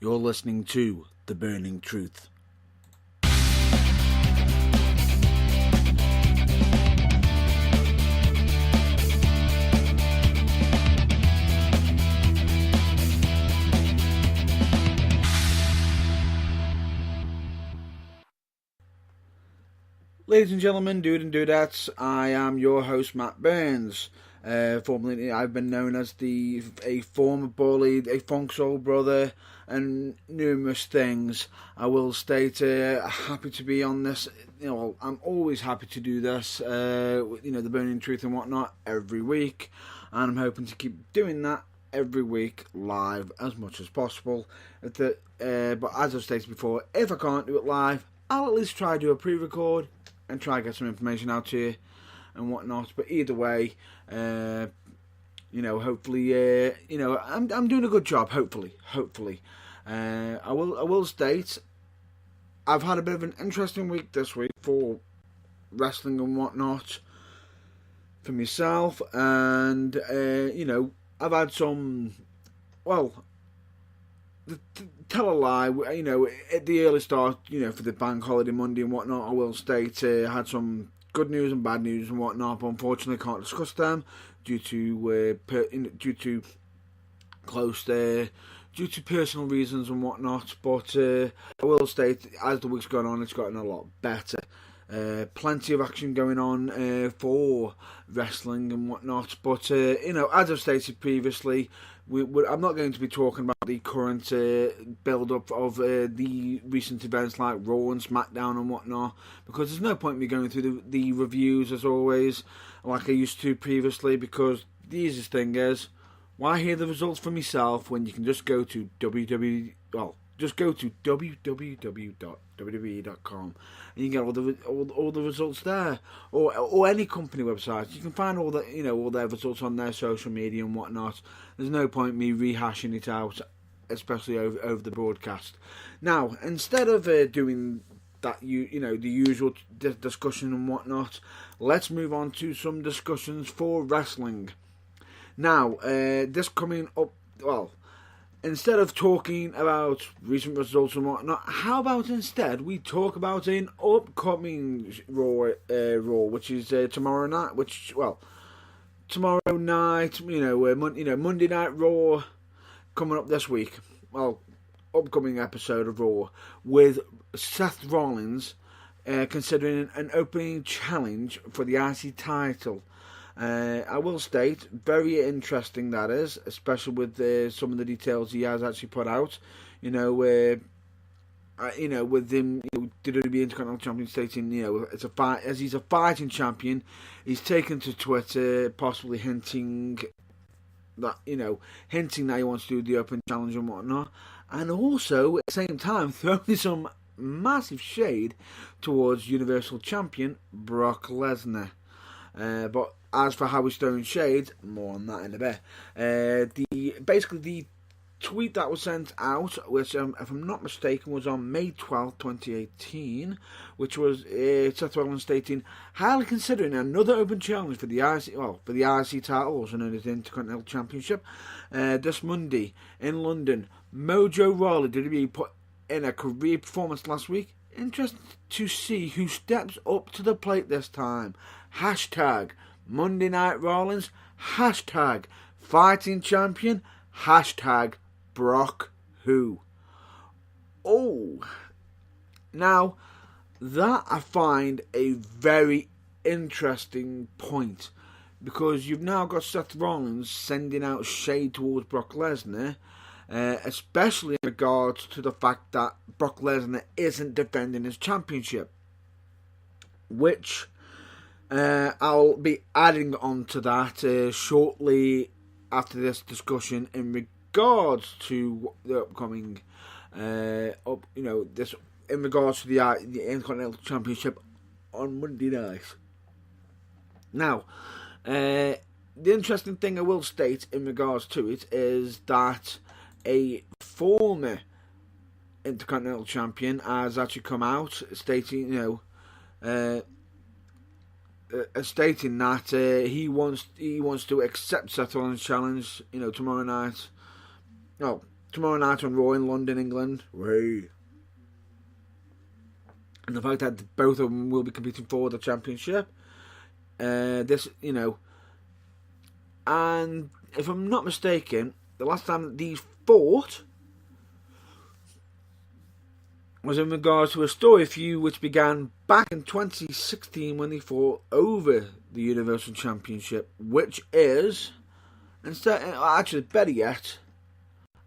You're listening to The Burning Truth. Ladies and gentlemen, dude and dudettes, I am your host, Matt Burns. Formerly, I've been known as a former bully, a funk soul brother, and numerous things. I will state, happy to be on this. I'm always happy to do this. The Burning Truth and whatnot every week, and I'm hoping to keep doing that every week live as much as possible. But as I've stated before, if I can't do it live, I'll at least try to do a pre-record and try to get some information out to you and whatnot. But either way, hopefully, I'm doing a good job. Hopefully, I will state I've had a bit of an interesting week this week for wrestling and whatnot for myself, and I've had some. Well, tell a lie, at the early start, for the bank holiday Monday and whatnot, I will state I had some good news and bad news and whatnot, but unfortunately I can't discuss them due to personal reasons and whatnot. But I will state, as the week's gone on, it's gotten a lot better. Plenty of action going on for wrestling and whatnot. But as I've stated previously, I'm not going to be talking about the current build-up of the recent events like Raw and SmackDown and whatnot, because there's no point in me going through the reviews as always, like I used to previously, because the easiest thing is, why hear the results for myself when you can just go to www.wwe.com and you get all the results there, or any company website. You can find all their results on their social media and whatnot. There's no point me rehashing it out, especially over the broadcast. Now, instead of doing that, the usual discussion and whatnot, let's move on to some discussions for wrestling. Now, this coming up, instead of talking about recent results and whatnot, how about instead we talk about an upcoming Raw, which is tomorrow night. Tomorrow night, Monday Night Raw coming up this week. Well, upcoming episode of Raw with Seth Rollins considering an opening challenge for the IC title. I will state, very interesting that is, especially with some of the details he has actually put out. With him, WWE Intercontinental Champion stating, it's a fight, as he's a fighting champion. He's taken to Twitter, possibly hinting that he wants to do the open challenge and whatnot, and also at the same time throwing some massive shade towards Universal Champion Brock Lesnar. But as for how he's throwing shade, more on that in a bit. The tweet that was sent out, which if I'm not mistaken was on May 12th, 2018, which was Seth Rollins stating, highly considering another open challenge for the IC title, also known as the Intercontinental Championship, this Monday in London. Mojo Rawley WWE put in a career performance last week. Interested to see who steps up to the plate this time. Hashtag Monday Night Rollins. Hashtag Fighting Champion. Hashtag Brock Who. Oh, now that I find a very interesting point, because you've now got Seth Rollins sending out shade towards Brock Lesnar, especially in regards to the fact that Brock Lesnar isn't defending his championship, which I'll be adding on to that shortly after this discussion in regards to the upcoming, in regards to the Intercontinental Championship on Monday night. Now, the interesting thing I will state in regards to it is that a former Intercontinental Champion has actually come out stating, stating that he wants to accept Seth Rollins' challenge, tomorrow night. tomorrow night on Raw in London, England. Way. And the fact that both of them will be competing for the championship. This, you know, and if I'm not mistaken, the last time that these fought was in regards to a story feud which began back in 2016 when they fought over the Universal Championship, which is, instead, actually better yet,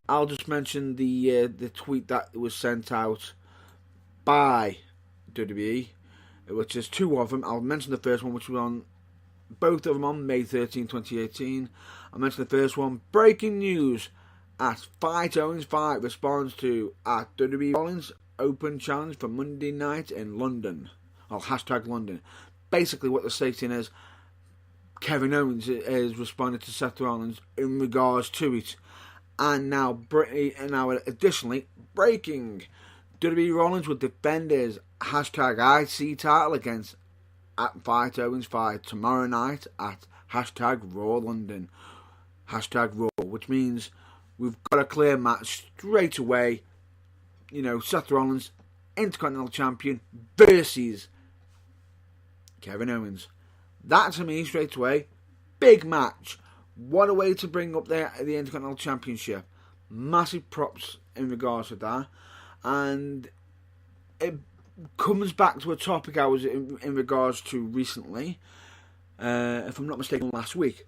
I'll just mention the tweet that was sent out by WWE, which is two of them. I'll mention the first one, which was on both of them on May 13, 2018. I'll mention the first one. Breaking news: at Fight Owens Fight responds to at WWE Rollins Open Challenge for Monday night in London. Well, hashtag London. Basically, what they're stating is Kevin Owens has responded to Seth Rollins in regards to it. And now additionally, breaking: WWE Rollins will defend his hashtag IC title against at Fight Owens Fight tomorrow night at hashtag Raw London. Hashtag Raw, which means we've got a clear match straight away. You know, Seth Rollins, Intercontinental Champion, versus Kevin Owens. That to me, straight away, big match. What a way to bring up the Intercontinental Championship. Massive props in regards to that. And it comes back to a topic I was in regards to recently, if I'm not mistaken, last week,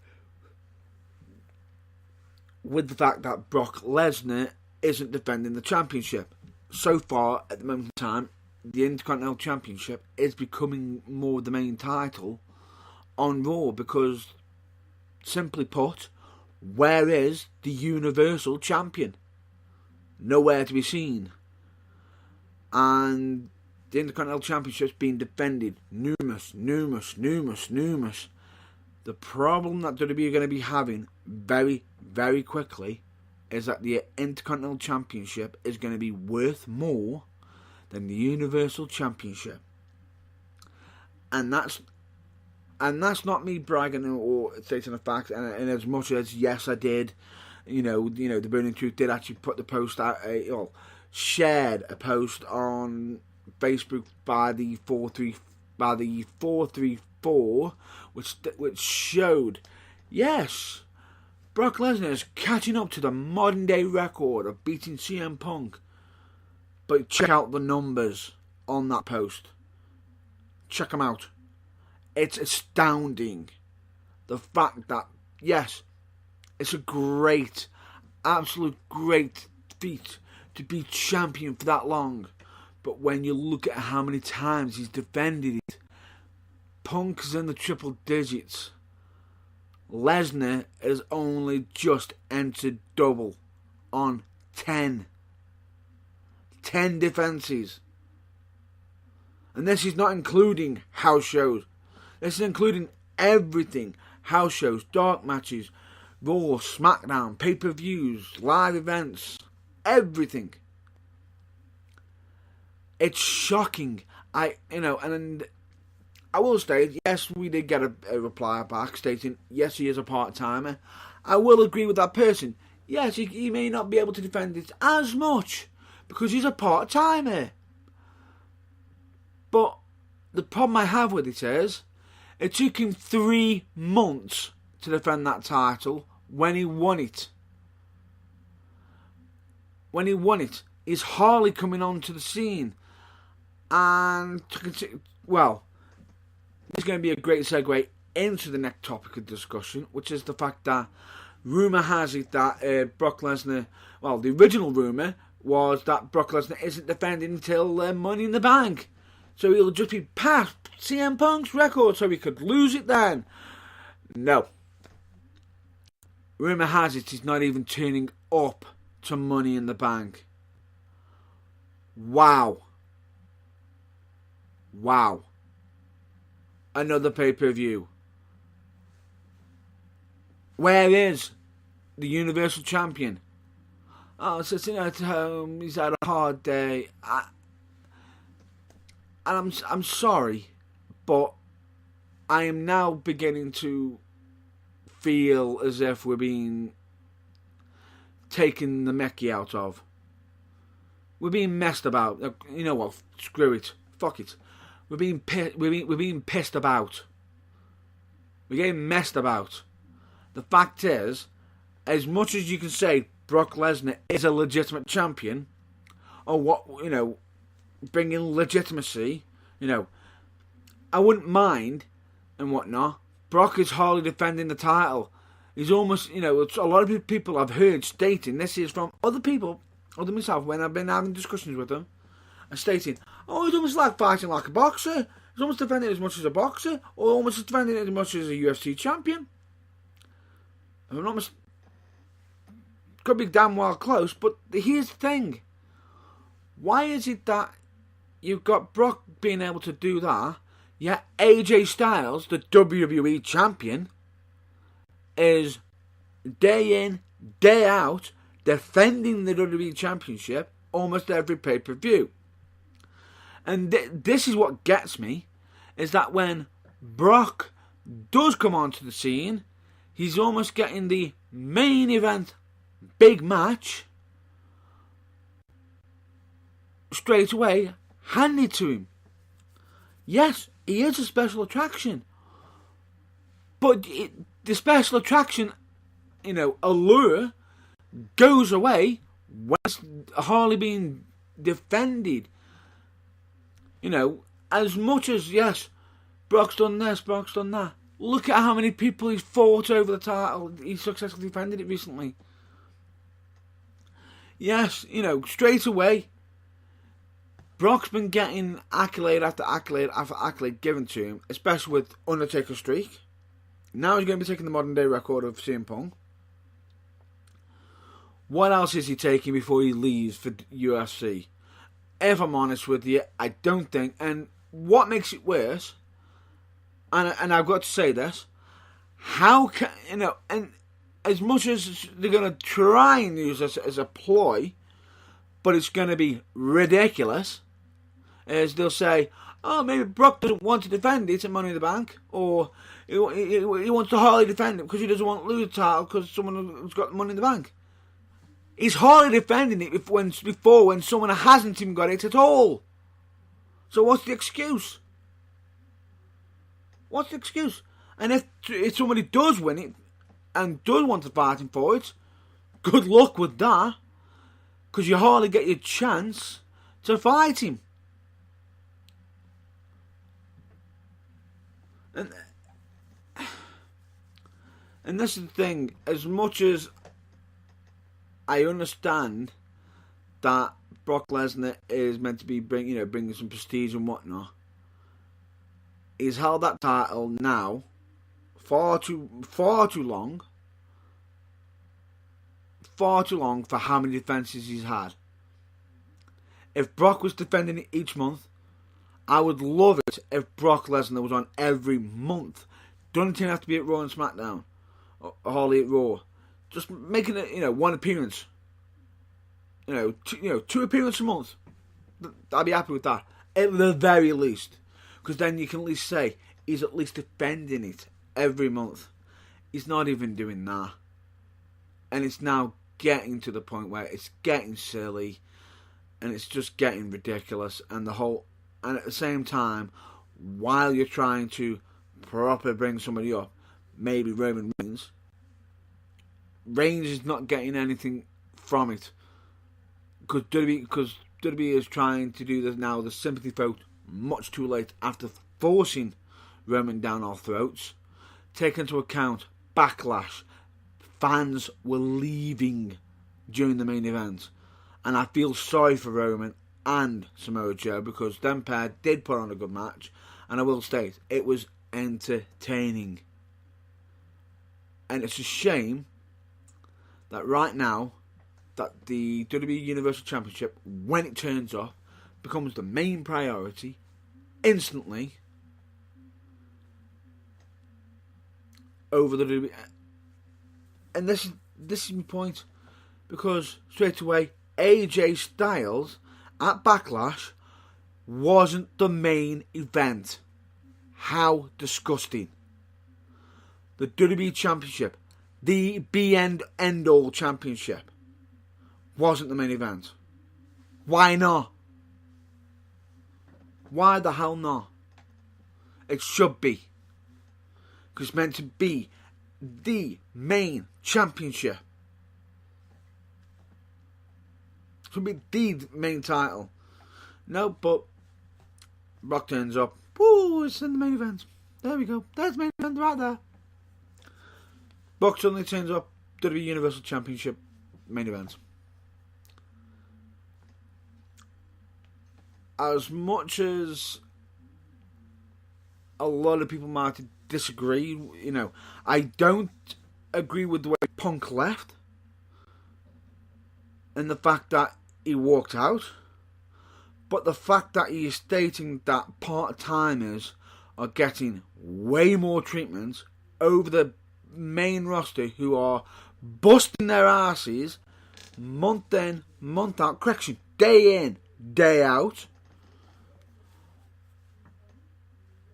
with the fact that Brock Lesnar isn't defending the championship. So far, at the moment in time, the Intercontinental Championship is becoming more the main title on Raw because, simply put, where is the Universal Champion? Nowhere to be seen. And the Intercontinental Championship's been defended numerous. The problem that WWE are going to be having very, very quickly is that the Intercontinental Championship is going to be worth more than the Universal Championship. And that's not me bragging or stating a fact. And as much as yes, I did, you know, the Burning Truth did actually put the post out, shared a post on Facebook by the 434, which showed, yes, Brock Lesnar is catching up to the modern day record of beating CM Punk. But check out the numbers on that post. Check them out. It's astounding. The fact that, yes, it's a great, absolute great feat to be champion for that long. But when you look at how many times he's defended it, Punk is in the triple digits. Lesnar has only just entered double on 10. 10 defenses. And this is not including house shows. This is including everything. House shows, dark matches, Raw, SmackDown, pay-per-views, live events, everything. It's shocking. And I will state, yes, we did get a reply back stating, yes, he is a part-timer. I will agree with that person. Yes, he may not be able to defend it as much because he's a part-timer. But the problem I have with it is, it took him 3 months to defend that title when he won it. When he won it, is Harley coming onto the scene. And, well, this is going to be a great segue into the next topic of discussion, which is the fact that rumour has it that Brock Lesnar, well, the original rumour was that Brock Lesnar isn't defending until Money in the Bank. So he'll just be past CM Punk's record, so he could lose it then. No. Rumour has it he's not even turning up to Money in the Bank. Wow. Another pay-per-view. Where is the Universal Champion? Oh, sitting at home, he's had a hard day. And I'm sorry, but I am now beginning to feel as if we're being taken the Mickey out of. We're being messed about. You know what? Screw it. Fuck it. We're being pissed about. We're getting messed about. The fact is, as much as you can say Brock Lesnar is a legitimate champion, or what, bringing legitimacy, I wouldn't mind and whatnot. Brock is hardly defending the title. He's almost, it's a lot of people I've heard stating, this is from other people, other than myself, when I've been having discussions with them, are stating, oh, he's almost like fighting like a boxer. He's almost defending as much as a boxer, or almost defending as much as a UFC champion. I'm not could be damn well close, but here's the thing. Why is it that you've got Brock being able to do that, yet AJ Styles, the WWE champion, is day in, day out, defending the WWE championship almost every pay-per-view? And this is what gets me, is that when Brock does come onto the scene, he's almost getting the main event big match straight away handed to him. Yes, he is a special attraction, but the special attraction, allure goes away when it's hardly being defended. As much as, yes, Brock's done this, Brock's done that. Look at how many people he's fought over the title. He successfully defended it recently. Yes, straight away, Brock's been getting accolade after accolade after accolade given to him, especially with Undertaker's streak. Now he's going to be taking the modern day record of CM Punk. What else is he taking before he leaves for UFC? If I'm honest with you, I don't think. And what makes it worse, and I've got to say this, how can, and as much as they're going to try and use this as a ploy, but it's going to be ridiculous, as they'll say, oh, maybe Brock doesn't want to defend it at Money in the Bank, or he wants to hardly defend it because he doesn't want to lose the title because someone has got Money in the Bank. He's hardly defending it before when someone hasn't even got it at all. So what's the excuse? What's the excuse? And if somebody does win it and does want to fight him for it, good luck with that, because you hardly get your chance to fight him. And this is the thing, as much as I understand that Brock Lesnar is meant to be bringing some prestige and whatnot, he's held that title now far too long for how many defenses he's had. If Brock was defending it each month, I would love it if Brock Lesnar was on every month. Doesn't even have to be at Raw and SmackDown, or hardly at Raw. Just making it, one appearance. Two appearances a month. I'd be happy with that, at the very least, because then you can at least say he's at least defending it every month. He's not even doing that, and it's now getting to the point where it's getting silly, and it's just getting ridiculous. And at the same time, while you're trying to properly bring somebody up, maybe Roman Reigns is not getting anything from it, because WWE is trying to do this now, the sympathy vote, much too late after forcing Roman down our throats. Take into account backlash. Fans were leaving during the main event, and I feel sorry for Roman and Samoa Joe, because them pair did put on a good match, and I will state it was entertaining. And it's a shame that right now, that the WWE Universal Championship, when it turns up, becomes the main priority instantly over the WWE. And this is my point, because straight away, AJ Styles at Backlash wasn't the main event. How disgusting. The WWE Championship, the be-end-all championship, wasn't the main event. Why not? Why the hell not? It should be. Because it's meant to be the main championship. It should be the main title. No, but Brock turns up. Woo, it's in the main event. There we go. There's the main event right there. Brock suddenly turns up. WWE Universal Championship main event. As much as a lot of people might disagree, you know, I don't agree with the way Punk left and the fact that he walked out, but the fact that he is stating that part-timers are getting way more treatment over the main roster who are busting their asses month in, month out, correction, day in, day out,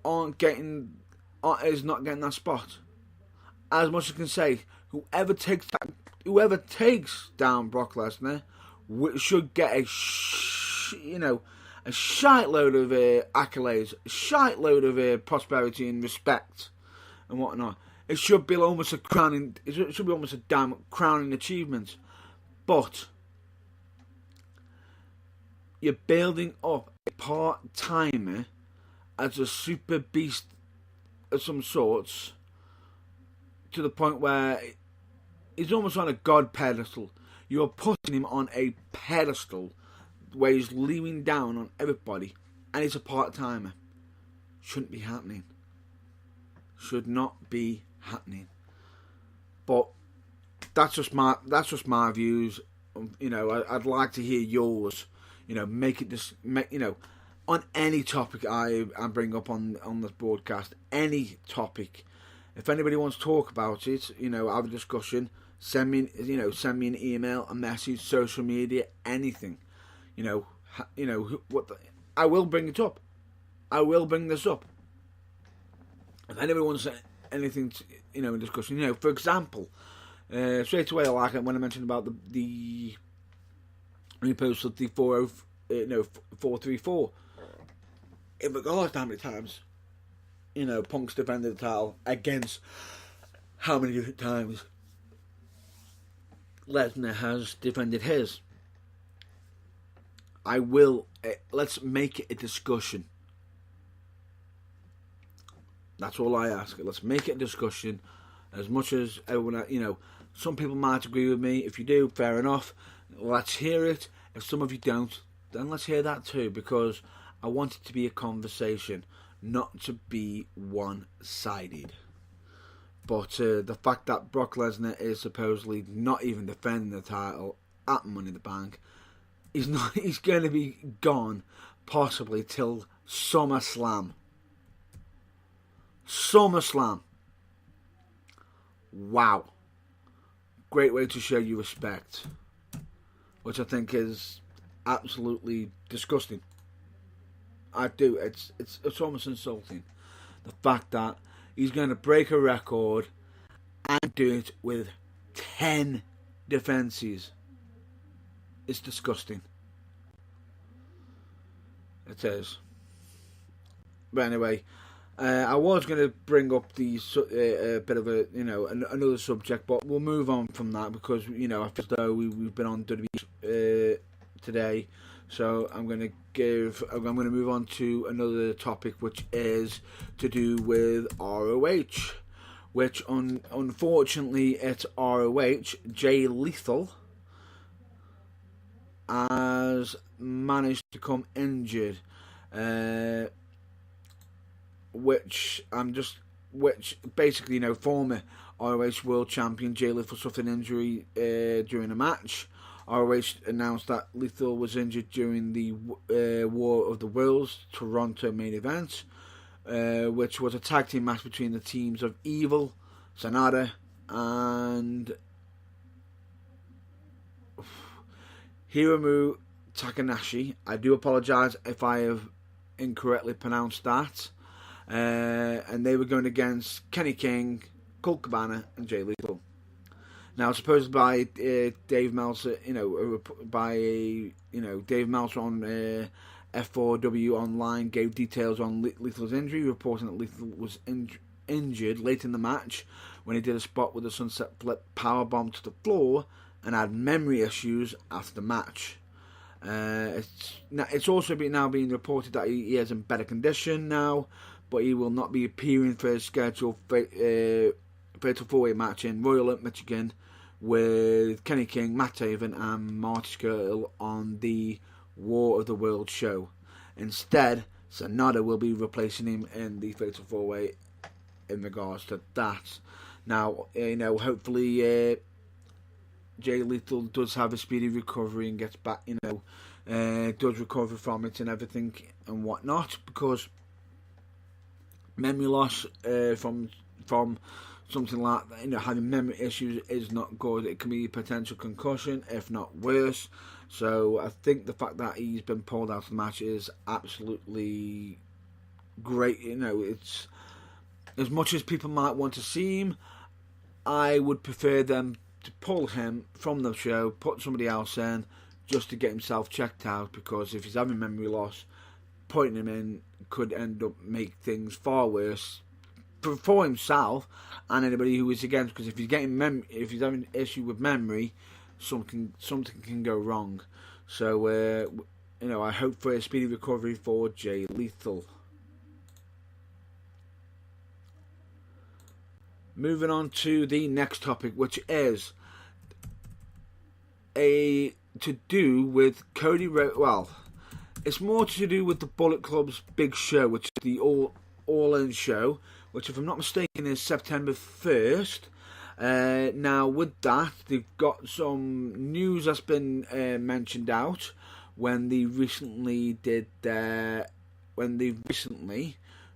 is not getting that spot. As much as I can say, whoever takes down Brock Lesnar should get a shite load of accolades, a shite load of prosperity and respect and whatnot. It should be almost a crowning. It should be almost a damn crowning achievement. But you're building up a part-timer as a super beast of some sorts to the point where he's almost on a god pedestal. You're putting him on a pedestal where he's leaning down on everybody, and he's a part-timer. Shouldn't be happening. Should not be happening. But that's just my views. You know, I'd like to hear yours. You know, on any topic I bring up on this broadcast, any topic. If anybody wants to talk about it, you know, have a discussion. Send me an email, a message, social media, anything. I will bring it up. I will bring this up. If anybody wants anything, in discussion, for example, straight away, like when I mentioned about the repost of the 434. In regards to how many times, Punk's defended the title against how many different times Lesnar has defended his. Let's make it a discussion. That's all I ask. Let's make it a discussion. As much as everyone, some people might agree with me. If you do, fair enough. Let's hear it. If some of you don't, then let's hear that too, because I want it to be a conversation, not to be one-sided. But the fact that Brock Lesnar is supposedly not even defending the title at Money in the Bank, he's going to be gone possibly till SummerSlam. SummerSlam. Wow. Great way to show you respect, which I think is absolutely disgusting. I do. It's almost insulting. The fact that he's going to break a record and do it with 10 defenses. It's disgusting. It is. But anyway, I was going to bring up the bit of another subject, but we'll move on from that because I feel as though we've been on WWE today, so I'm going to move on to another topic, which is to do with ROH, which unfortunately at ROH, Jay Lethal has managed to become injured. Which basically, former ROH World Champion Jay Lethal suffered an injury during a match. ROH announced that Lethal was injured during the War of the Worlds Toronto main event, which was a tag team match between the teams of Evil, Sanada, and Hiromu Takanashi. I do apologise if I have incorrectly pronounced that. And they were going against Kenny King, Colt Cabana, and Jay Lethal. Now, supposed by Dave Meltzer, Dave Meltzer on F4W Online gave details on Lethal's injury, reporting that Lethal was injured late in the match when he did a spot with a sunset flip powerbomb to the floor and had memory issues after the match. It's also now being reported that he is in better condition now, but he will not be appearing for his scheduled fatal 4-way match in Royal Michigan with Kenny King, Matt Taven and Marty Scurll on the War of the World show. Instead, Sanada will be replacing him in the fatal 4-way in regards to that. Now, hopefully Jay Lethal does have a speedy recovery and gets back, does recover from it and everything and whatnot, because memory loss from something like that, having memory issues is not good. It can be a potential concussion, if not worse. So I think the fact that he's been pulled out of the match is absolutely great. It's as much as people might want to see him, I would prefer them to pull him from the show, put somebody else in, just to get himself checked out, because if he's having memory loss, putting him in could end up make things far worse for himself and anybody who is against. Because if he's having an issue with memory, something can go wrong. So I hope for a speedy recovery for Jay Lethal. Moving on to the next topic, which is to do with Cody Rhodes. Well, it's more to do with the Bullet Club's big show, which is the All In show, which, if I'm not mistaken, is September 1st. Now, with that, they've got some news that's been mentioned out when they recently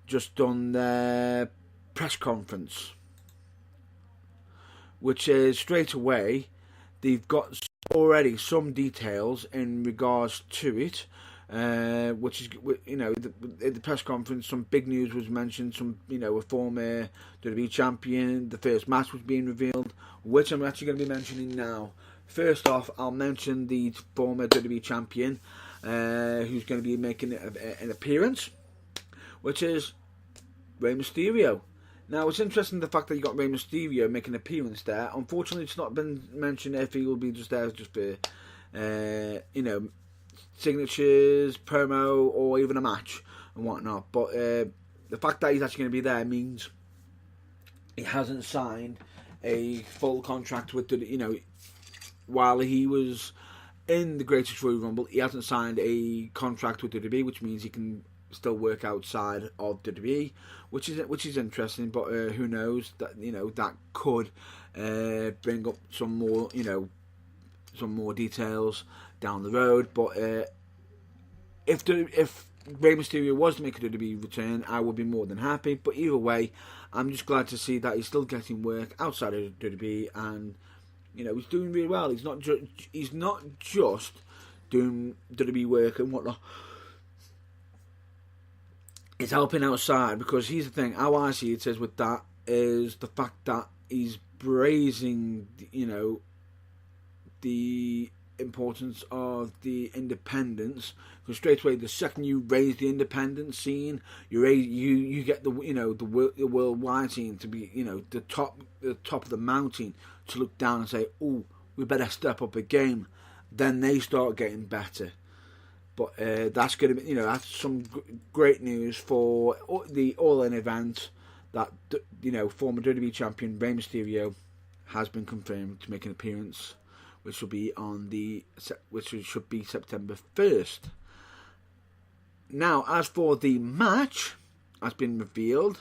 just done their press conference, which is straight away they've got already some details in regards to it, which is, at the press conference, some big news was mentioned. A former WWE champion. The first match was being revealed, which I'm actually going to be mentioning now. First off, I'll mention the former WWE champion, who's going to be making an appearance, which is Rey Mysterio. Now, it's interesting the fact that you got Rey Mysterio making an appearance there. Unfortunately, it's not been mentioned if he will be just there just for, signatures, promo, or even a match and whatnot. But the fact that he's actually going to be there means he hasn't signed a full contract with while he was in the Greatest Royal Rumble, he hasn't signed a contract with WWE, which means he can still work outside of WWE, which is interesting. But who knows, that that could bring up some more details down the road. But if Rey Mysterio was to make a WWE return, I would be more than happy. But either way, I'm just glad to see that he's still getting work outside of WWE, and he's doing really well. He's not just doing WWE work and whatnot. It's helping outside, because here's the thing, how I see it is with that is the fact that he's raising, the importance of the independents. Because straight away, the second you raise the independent scene, you get the worldwide scene to be the top of the mountain to look down and say, oh, we better step up a game. Then they start getting better. But that's going to be, that's some great news for the All In event. That former WWE champion Rey Mysterio has been confirmed to make an appearance, which should be September 1st. Now, as for the match, has been revealed.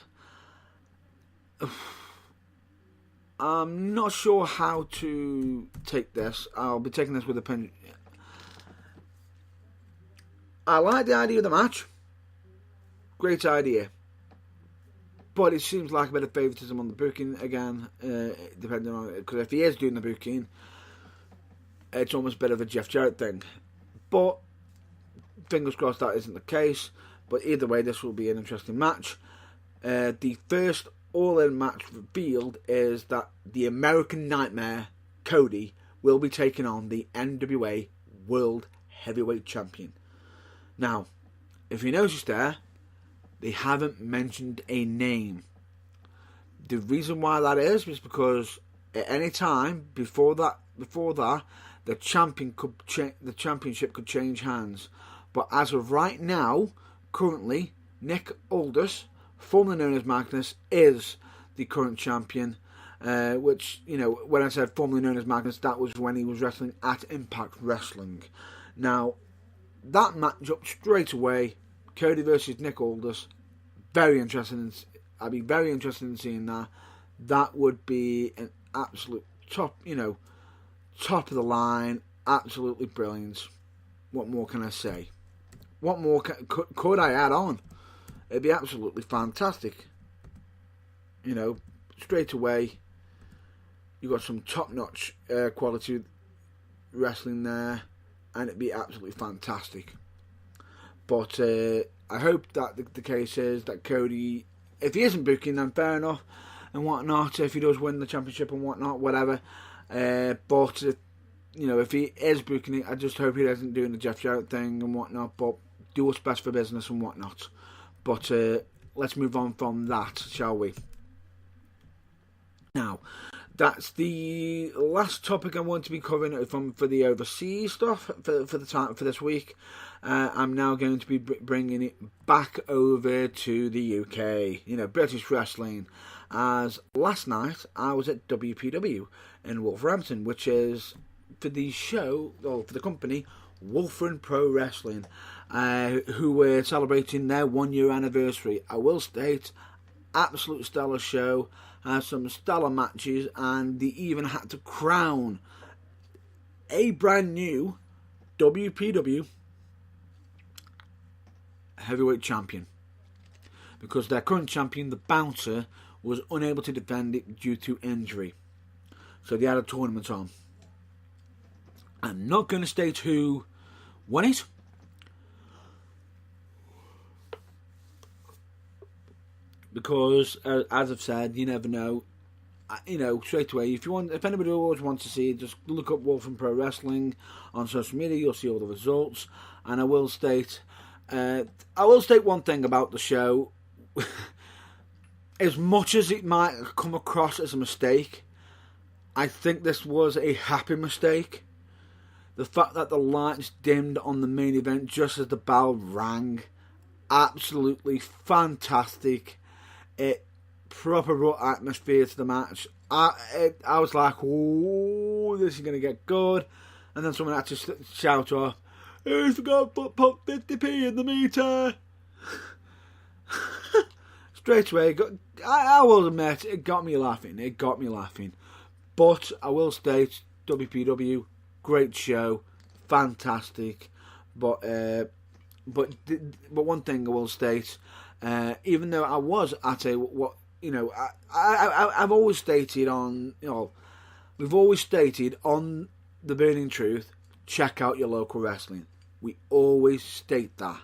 I'm not sure how to take this. I'll be taking this with a pen. I like the idea of the match. Great idea. But it seems like a bit of favouritism on the booking again, depending on it. Because if he is doing the booking, it's almost a bit of a Jeff Jarrett thing. But fingers crossed that isn't the case. But either way, this will be an interesting match. The first All In match revealed is that the American Nightmare Cody will be taking on the NWA World Heavyweight Champion. Now, if you notice there, they haven't mentioned a name. The reason why that is because at any time before that, the championship could change hands. But as of right now, currently, Nick Aldis, formerly known as Magnus, is the current champion. Which, when I said formerly known as Magnus, that was when he was wrestling at Impact Wrestling. Now, that matchup straight away, Cody versus Nick Aldis, I'd be very interested in seeing that. That would be an absolute top of the line, absolutely brilliant. What more can I say? What more could I add on? It'd be absolutely fantastic. Straight away, you got some top-notch quality wrestling there, and it'd be absolutely fantastic. But I hope that the case is that Cody, if he isn't booking, then fair enough and whatnot. If he does win the championship and whatnot, whatever. But if he is booking it, I just hope he isn't doing the Jeff Jarrett thing and whatnot. But do what's best for business and whatnot. But let's move on from that, shall we? Now, that's the last topic I want to be covering for the overseas stuff for this week. I'm now going to be bringing it back over to the UK, British wrestling. As last night I was at WPW in Wolverhampton, which is for the show, or for the company, Wolfram Pro Wrestling, who were celebrating their 1 year anniversary. I will state, absolute stellar show. Some stellar matches, and they even had to crown a brand new WPW heavyweight champion, because their current champion, the Bouncer, was unable to defend it due to injury. So they had a tournament on. I'm not going to state who won it, because as I've said, you never know. Straight away, if anybody always wants to see it, just look up Wolfram Pro Wrestling on social media. You'll see all the results. And I will state one thing about the show. As much as it might come across as a mistake, I think this was a happy mistake. The fact that the lights dimmed on the main event just as the bell rang, absolutely fantastic. It proper brought atmosphere to the match. I was like, oh, this is going to get good. And then someone had to shout off, "Who's forgot to put 50p in the meter?" Straight away, I will admit, it got me laughing. But I will state, WPW, great show, fantastic. But one thing I will state, even though I was at I've always stated on, we've always stated on The Burning Truth, check out your local wrestling. We always state that.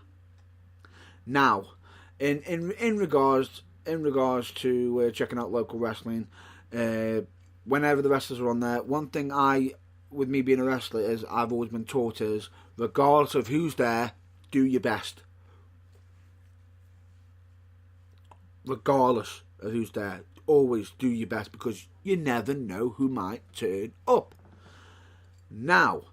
Now, in regards to checking out local wrestling, whenever the wrestlers are on there, one thing with me being a wrestler, is I've always been taught is, regardless of who's there, do your best. Regardless of who's there, always do your best, because you never know who might turn up. Now,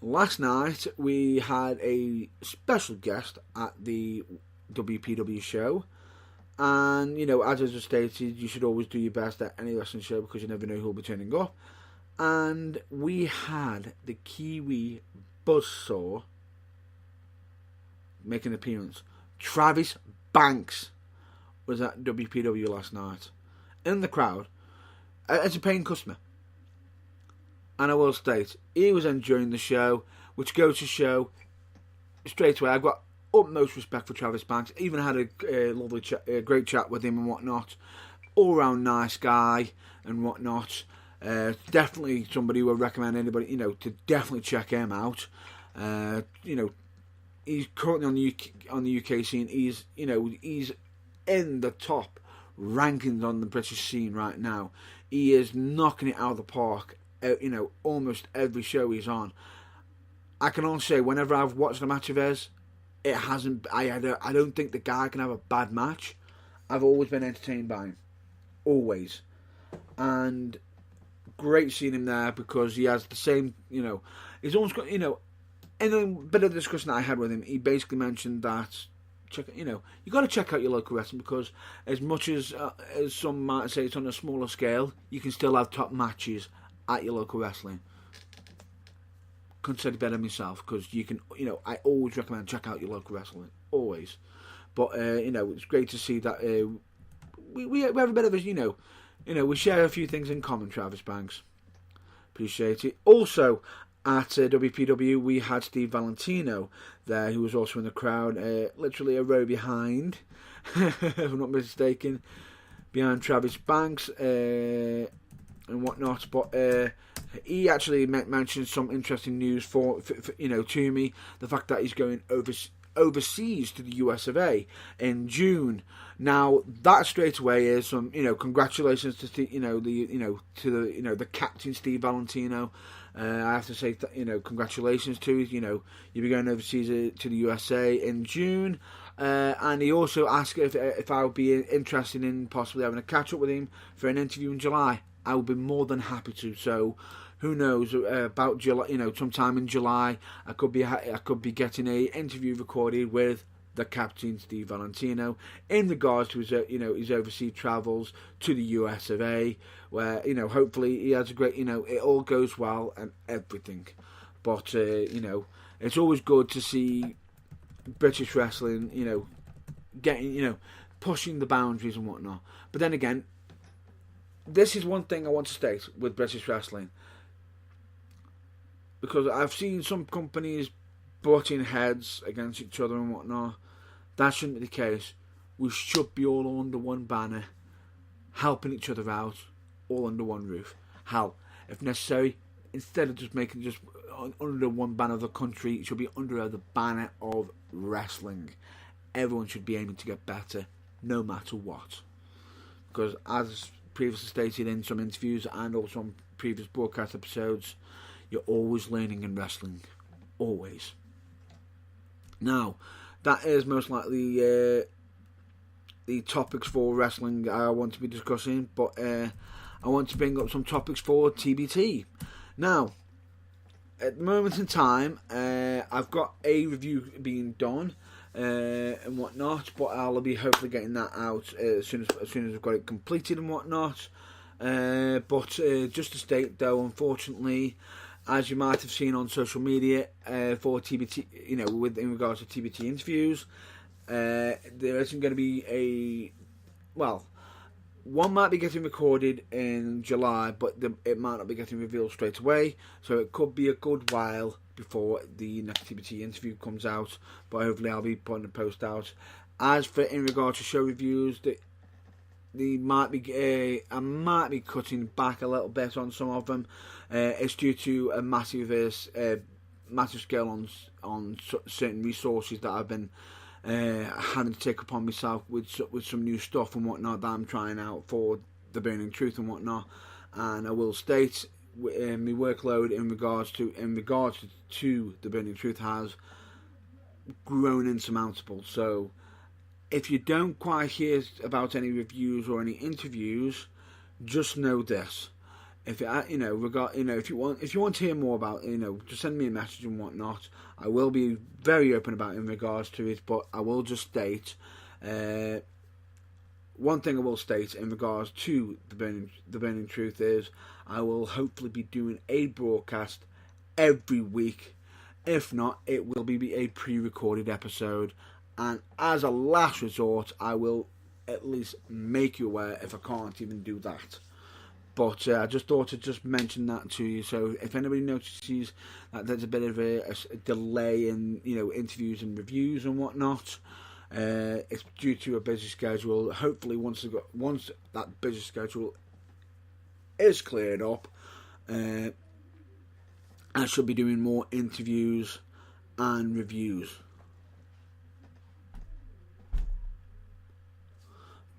last night we had a special guest at the WPW show, and as I just stated, you should always do your best at any wrestling show, because you never know who'll be turning up. And we had the Kiwi Buzzsaw make an appearance. Travis Banks was at WPW last night in the crowd as a paying customer, and I will state, he was enjoying the show, which goes to show straight away I've got utmost respect for Travis Banks. Even had a lovely great chat with him and whatnot. All round nice guy and whatnot. Definitely somebody who would recommend anybody to definitely check him out. He's currently on the UK scene. He's in the top rankings on the British scene right now. He is knocking it out of the park almost every show he's on. I can honestly say, whenever I've watched a match of his, it hasn't. I don't think the guy can have a bad match. I've always been entertained by him, always, and great seeing him there because he has the same. He's almost got. In a bit of the discussion that I had with him, he basically mentioned that you got to check out your local wrestling because as much as some might say it's on a smaller scale, you can still have top matches at your local wrestling. Couldn't say it better myself because you can, I always recommend check out your local wrestling, always. But it's great to see that we have a bit of a, we share a few things in common. Travis Banks, appreciate it. Also at WPW we had Steve Valentino there, who was also in the crowd, literally a row behind, if I'm not mistaken, behind Travis Banks and whatnot. But he actually mentioned some interesting news for to me. The fact that he's going overseas to the US of A in June. Now that straight away is some congratulations to the captain Steve Valentino. I have to say congratulations to you. You'll be going overseas to the USA in June. And he also asked if I would be interested in possibly having a catch up with him for an interview in July. I would be more than happy to. So who knows about July? Sometime in July, I could be getting a interview recorded with the captain Steve Valentino in regards to his his overseas travels to the US of A, where hopefully he has a great it all goes well and everything. But it's always good to see British wrestling getting pushing the boundaries and whatnot. But then again, this is one thing I want to state with British wrestling, because I've seen some companies butting heads against each other and whatnot. That shouldn't be the case. We should be all under one banner, helping each other out, all under one roof. Hell, if necessary, instead of just making just under one banner of the country, it should be under the banner of wrestling. Everyone should be aiming to get better, no matter what. Because as previously stated in some interviews and also on previous broadcast episodes, you're always learning in wrestling. Always. Now, that is most likely the topics for wrestling I want to be discussing, but I want to bring up some topics for TBT. Now, at the moment in time, I've got a review being done and whatnot, but I'll be hopefully getting that out as soon as I've got it completed and whatnot. But just to state though, unfortunately, as you might have seen on social media for TBT, in regards to TBT interviews, there isn't going to be one might be getting recorded in July, but it might not be getting revealed straight away, so it could be a good while before the next TBT interview comes out, but hopefully I'll be putting a post out. As for in regards to show reviews, I might be cutting back a little bit on some of them. It's due to a massive scale on certain resources that I've been having to take upon myself with some new stuff and whatnot that I'm trying out for the Burning Truth and whatnot. And I will state my workload in regards to the Burning Truth has grown insurmountable. So if you don't quite hear about any reviews or any interviews, just know this: if you want to hear more about just send me a message and whatnot. I will be very open about it in regards to it, but I will just state one thing I will state in regards to the Burning Truth is I will hopefully be doing a broadcast every week. If not, it will be a pre-recorded episode. And as a last resort, I will at least make you aware if I can't even do that. But I just thought to just mention that to you. So if anybody notices that there's a bit of a delay in interviews and reviews and whatnot, it's due to a busy schedule. Hopefully, once that busy schedule is cleared up, I should be doing more interviews and reviews.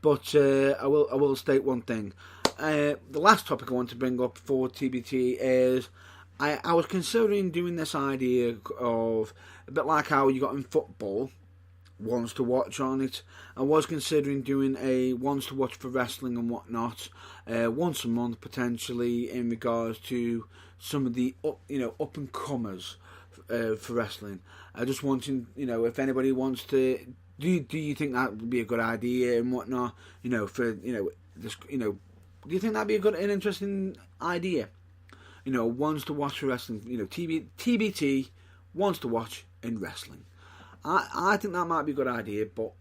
But I will state one thing. the last topic I want to bring up for TBT is I was considering doing this idea of a bit like how you got in football, ones to watch on it. I was considering doing a ones to watch for wrestling and whatnot, once a month potentially, in regards to some of the up and comers for wrestling. I just wanting, if anybody wants to, do you think that would be a good idea and whatnot? For this, do you think that'd be a good and interesting idea? Ones to watch for wrestling. TBT, ones to watch in wrestling. I think that might be a good idea, but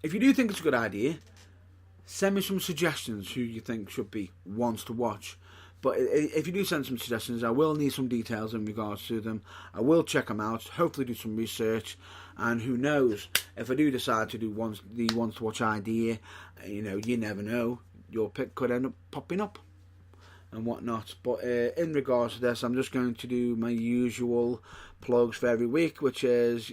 if you do think it's a good idea, send me some suggestions who you think should be ones to watch. But if you do send some suggestions, I will need some details in regards to them. I will check them out, hopefully do some research, and who knows, if I do decide to do the ones to watch idea, you never know, your pick could end up popping up and whatnot. But in regards to this, I'm just going to do my usual plugs for every week, which is,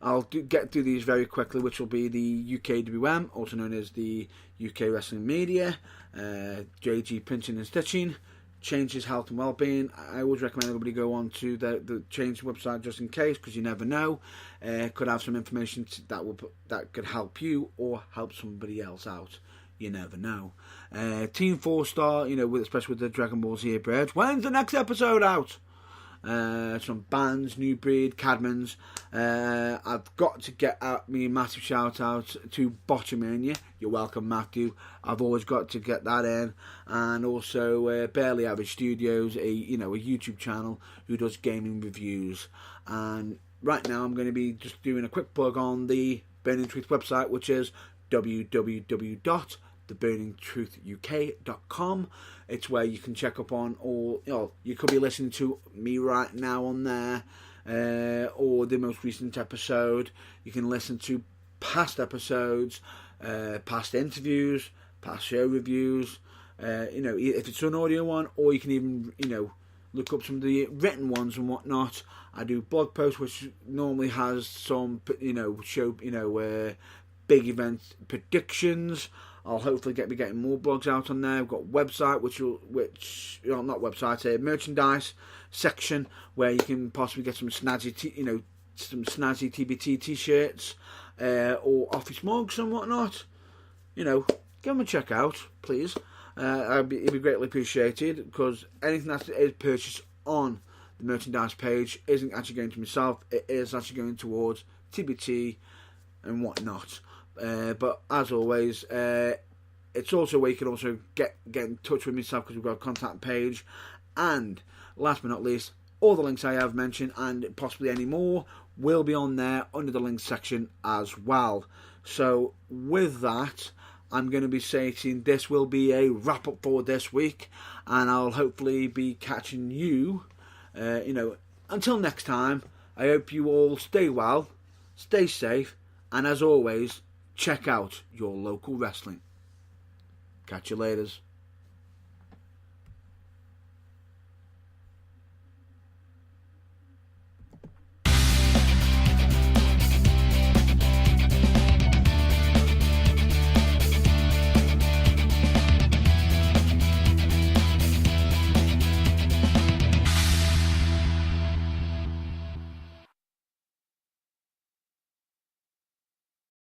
I'll get through these very quickly, which will be the UKWM, also known as the UK Wrestling Media, JG Pinching and Stitching, Changes Health and Wellbeing. I always recommend everybody go on to the Change website just in case, because you never know. Could have some information that could help you or help somebody else out. You never know. Team 4-Star, especially with the Dragon Ball Z Bridge. When's the next episode out? Some bands, New Breed, Cadmans. I've got to get out me a massive shout out to Botchamania. You're welcome, Matthew. I've always got to get that in. And also Barely Average Studios, a YouTube channel who does gaming reviews. And right now I'm going to be just doing a quick plug on the Burning Truth website, which is www.theburningtruthuk.com. It's where you can check up on all, you could be listening to me right now on there, or the most recent episode. You can listen to past episodes, past interviews, past show reviews, if it's an audio one, or you can even, look up some of the written ones and whatnot. I do blog posts, which normally has some, big event predictions. I'll hopefully be getting more blogs out on there. We've got a website, merchandise section where you can possibly get some snazzy, TBT t-shirts, or office mugs and whatnot. Give them a check out, please. It'd be greatly appreciated, because anything that is purchased on the merchandise page isn't actually going to myself. It is actually going towards TBT and whatnot. But as always, it's also where you can also get in touch with myself, because we've got a contact page. And last but not least, all the links I have mentioned and possibly any more will be on there under the links section as well. So with that, I'm going to be saying this will be a wrap up for this week, and I'll hopefully be catching you, until next time. I hope you all stay well, stay safe, and as always, check out your local wrestling. Catch you laters.